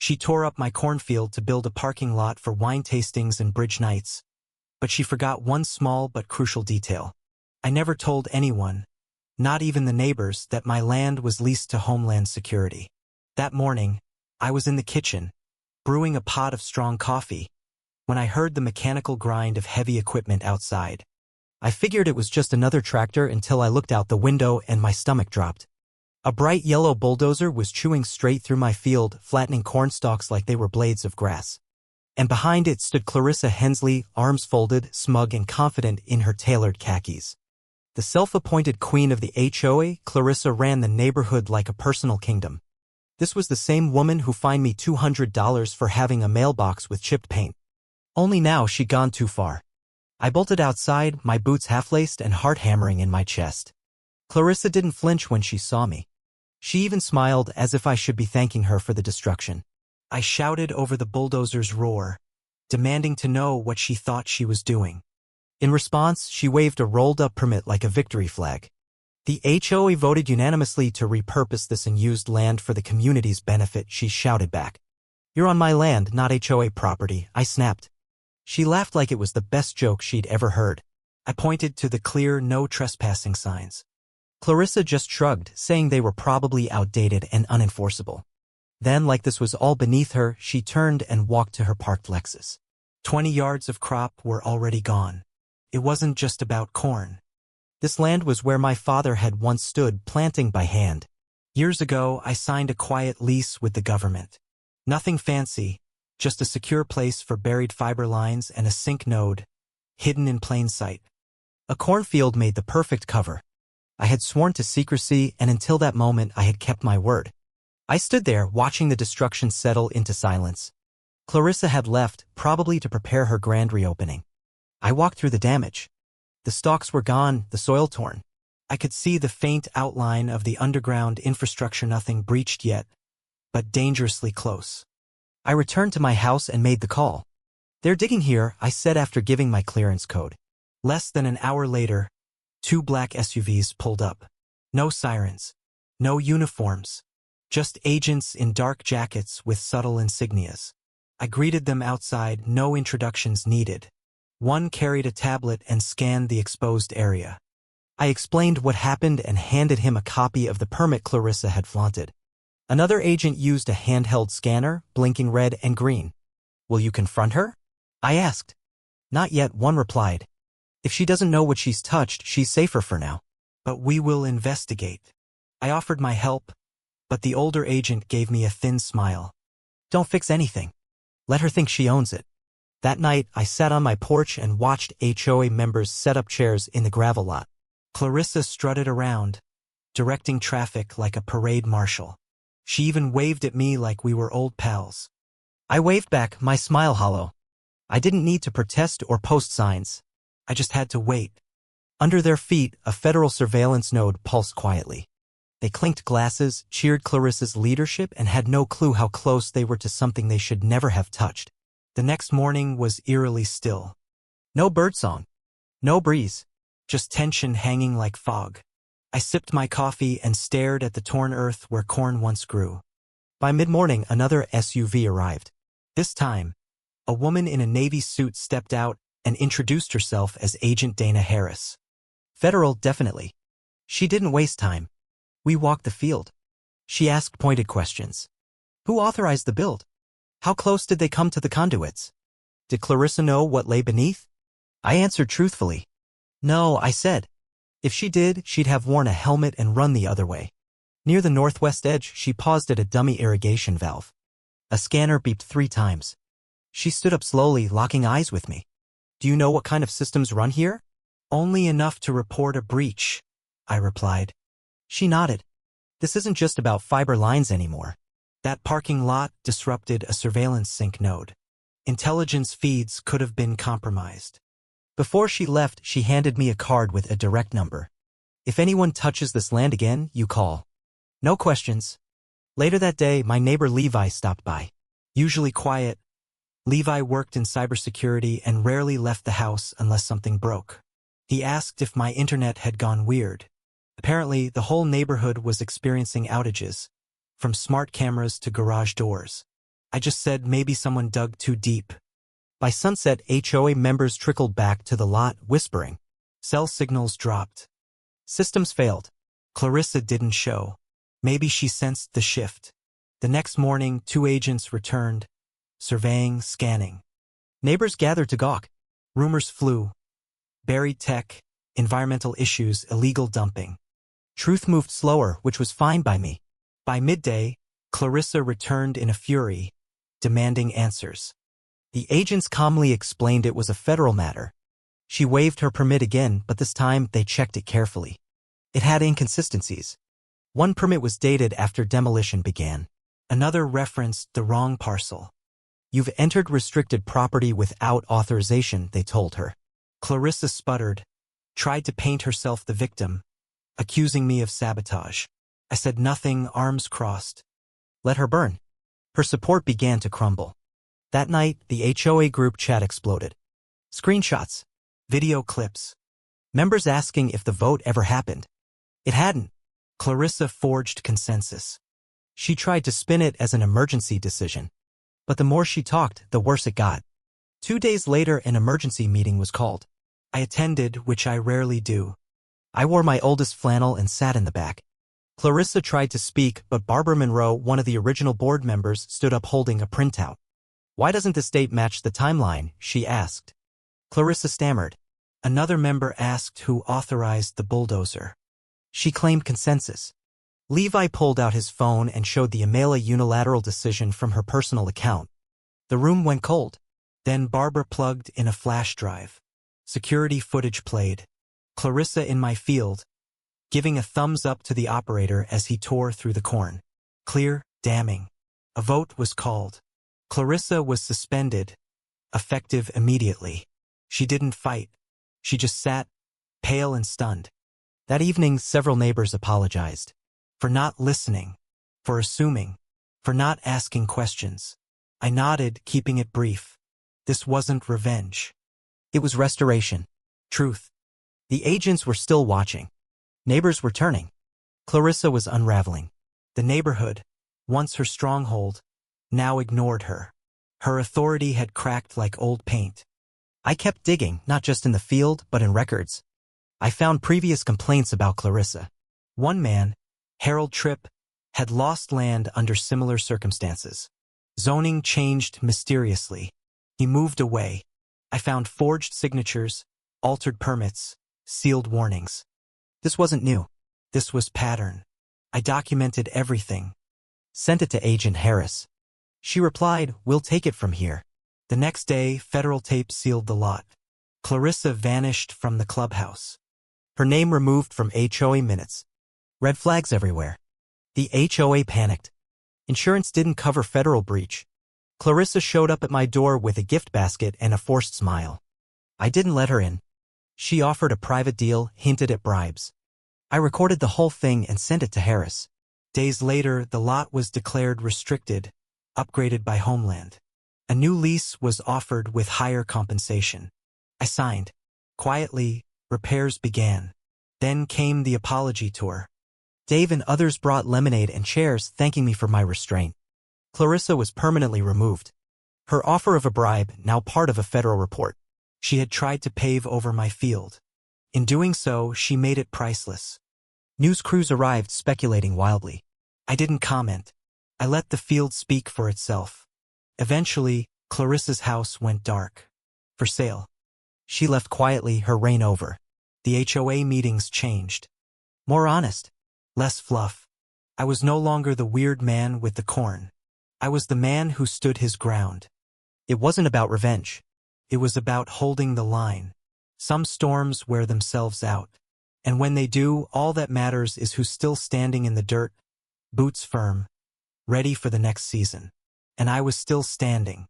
She tore up my cornfield to build a parking lot for wine tastings and bridge nights. But she forgot one small but crucial detail. I never told anyone, not even the neighbors, that my land was leased to Homeland Security. That morning, I was in the kitchen, brewing a pot of strong coffee, when I heard the mechanical grind of heavy equipment outside. I figured it was just another tractor until I looked out the window and my stomach dropped. A bright yellow bulldozer was chewing straight through my field, flattening corn stalks like they were blades of grass. And behind it stood Clarissa Hensley, arms folded, smug and confident in her tailored khakis. The self-appointed queen of the HOA, Clarissa ran the neighborhood like a personal kingdom. This was the same woman who fined me $200 for having a mailbox with chipped paint. Only now she'd gone too far. I bolted outside, my boots half-laced and heart hammering in my chest. Clarissa didn't flinch when she saw me. She even smiled as if I should be thanking her for the destruction. I shouted over the bulldozer's roar, demanding to know what she thought she was doing. In response, she waved a rolled-up permit like a victory flag. The HOA voted unanimously to repurpose this unused land for the community's benefit, she shouted back. You're on my land, not HOA property, I snapped. She laughed like it was the best joke she'd ever heard. I pointed to the clear no trespassing signs. Clarissa just shrugged, saying they were probably outdated and unenforceable. Then, like this was all beneath her, she turned and walked to her parked Lexus. 20 yards of crop were already gone. It wasn't just about corn. This land was where my father had once stood, planting by hand. Years ago, I signed a quiet lease with the government. Nothing fancy, just a secure place for buried fiber lines and a sink node, hidden in plain sight. A cornfield made the perfect cover. I had sworn to secrecy, and until that moment I had kept my word. I stood there, watching the destruction settle into silence. Clarissa had left, probably to prepare her grand reopening. I walked through the damage. The stalks were gone, the soil torn. I could see the faint outline of the underground infrastructure, nothing breached yet, but dangerously close. I returned to my house and made the call. They're digging here, I said after giving my clearance code. Less than an hour later, 2 black SUVs pulled up. No sirens. No uniforms. Just agents in dark jackets with subtle insignias. I greeted them outside, no introductions needed. One carried a tablet and scanned the exposed area. I explained what happened and handed him a copy of the permit Clarissa had flaunted. Another agent used a handheld scanner, blinking red and green. Will you confront her? I asked. Not yet, one replied. If she doesn't know what she's touched, she's safer for now. But we will investigate. I offered my help, but the older agent gave me a thin smile. Don't fix anything. Let her think she owns it. That night, I sat on my porch and watched HOA members set up chairs in the gravel lot. Clarissa strutted around, directing traffic like a parade marshal. She even waved at me like we were old pals. I waved back, my smile hollow. I didn't need to protest or post signs. I just had to wait. Under their feet, a federal surveillance node pulsed quietly. They clinked glasses, cheered Clarissa's leadership, and had no clue how close they were to something they should never have touched. The next morning was eerily still. No birdsong. No breeze. Just tension hanging like fog. I sipped my coffee and stared at the torn earth where corn once grew. By mid-morning, another SUV arrived. This time, a woman in a Navy suit stepped out and introduced herself as Agent Dana Harris. Federal, definitely. She didn't waste time. We walked the field. She asked pointed questions. Who authorized the build? How close did they come to the conduits? Did Clarissa know what lay beneath? I answered truthfully. No, I said. If she did, she'd have worn a helmet and run the other way. Near the northwest edge, she paused at a dummy irrigation valve. A scanner beeped 3 times. She stood up slowly, locking eyes with me. Do you know what kind of systems run here? Only enough to report a breach, I replied. She nodded. This isn't just about fiber lines anymore. That parking lot disrupted a surveillance sync node. Intelligence feeds could have been compromised. Before she left, she handed me a card with a direct number. If anyone touches this land again, you call. No questions. Later that day, my neighbor Levi stopped by. Usually quiet, Levi worked in cybersecurity and rarely left the house unless something broke. He asked if my internet had gone weird. Apparently, the whole neighborhood was experiencing outages, from smart cameras to garage doors. I just said maybe someone dug too deep. By sunset, HOA members trickled back to the lot, whispering. Cell signals dropped. Systems failed. Clarissa didn't show. Maybe she sensed the shift. The next morning, 2 agents returned, surveying, scanning. Neighbors gathered to gawk. Rumors flew. Buried tech, environmental issues, illegal dumping. Truth moved slower, which was fine by me. By midday, Clarissa returned in a fury, demanding answers. The agents calmly explained it was a federal matter. She waived her permit again, but this time they checked it carefully. It had inconsistencies. One permit was dated after demolition began. Another referenced the wrong parcel. You've entered restricted property without authorization, they told her. Clarissa sputtered, tried to paint herself the victim, accusing me of sabotage. I said nothing, arms crossed. Let her burn. Her support began to crumble. That night, the HOA group chat exploded. Screenshots, video clips, members asking if the vote ever happened. It hadn't. Clarissa forged consensus. She tried to spin it as an emergency decision. But the more she talked, the worse it got. 2 days later, an emergency meeting was called. I attended, which I rarely do. I wore my oldest flannel and sat in the back. Clarissa tried to speak, but Barbara Monroe, one of the original board members, stood up holding a printout. Why doesn't this date match the timeline? She asked. Clarissa stammered. Another member asked who authorized the bulldozer. She claimed consensus. Levi pulled out his phone and showed the Amela unilateral decision from her personal account. The room went cold. Then Barbara plugged in a flash drive. Security footage played. Clarissa in my field, giving a thumbs up to the operator as he tore through the corn. Clear, damning. A vote was called. Clarissa was suspended, effective immediately. She didn't fight. She just sat, pale and stunned. That evening, several neighbors apologized. For not listening, for assuming, for not asking questions. I nodded, keeping it brief. This wasn't revenge. It was restoration. Truth. The agents were still watching. Neighbors were turning. Clarissa was unraveling. The neighborhood, once her stronghold, now ignored her. Her authority had cracked like old paint. I kept digging, not just in the field, but in records. I found previous complaints about Clarissa. One man, Harold Tripp, had lost land under similar circumstances. Zoning changed mysteriously. He moved away. I found forged signatures, altered permits, sealed warnings. This wasn't new. This was pattern. I documented everything. Sent it to Agent Harris. She replied, "We'll take it from here." The next day, federal tape sealed the lot. Clarissa vanished from the clubhouse. Her name removed from HOA minutes. Red flags everywhere. The HOA panicked. Insurance didn't cover federal breach. Clarissa showed up at my door with a gift basket and a forced smile. I didn't let her in. She offered a private deal, hinted at bribes. I recorded the whole thing and sent it to Harris. Days later, the lot was declared restricted, upgraded by Homeland. A new lease was offered with higher compensation. I signed. Quietly, repairs began. Then came the apology tour. Dave and others brought lemonade and chairs, thanking me for my restraint. Clarissa was permanently removed. Her offer of a bribe, now part of a federal report. She had tried to pave over my field. In doing so, she made it priceless. News crews arrived, speculating wildly. I didn't comment. I let the field speak for itself. Eventually, Clarissa's house went dark. For sale. She left quietly, her reign over. The HOA meetings changed. More honest. Less fluff. I was no longer the weird man with the corn. I was the man who stood his ground. It wasn't about revenge. It was about holding the line. Some storms wear themselves out. And when they do, all that matters is who's still standing in the dirt, boots firm, ready for the next season. And I was still standing.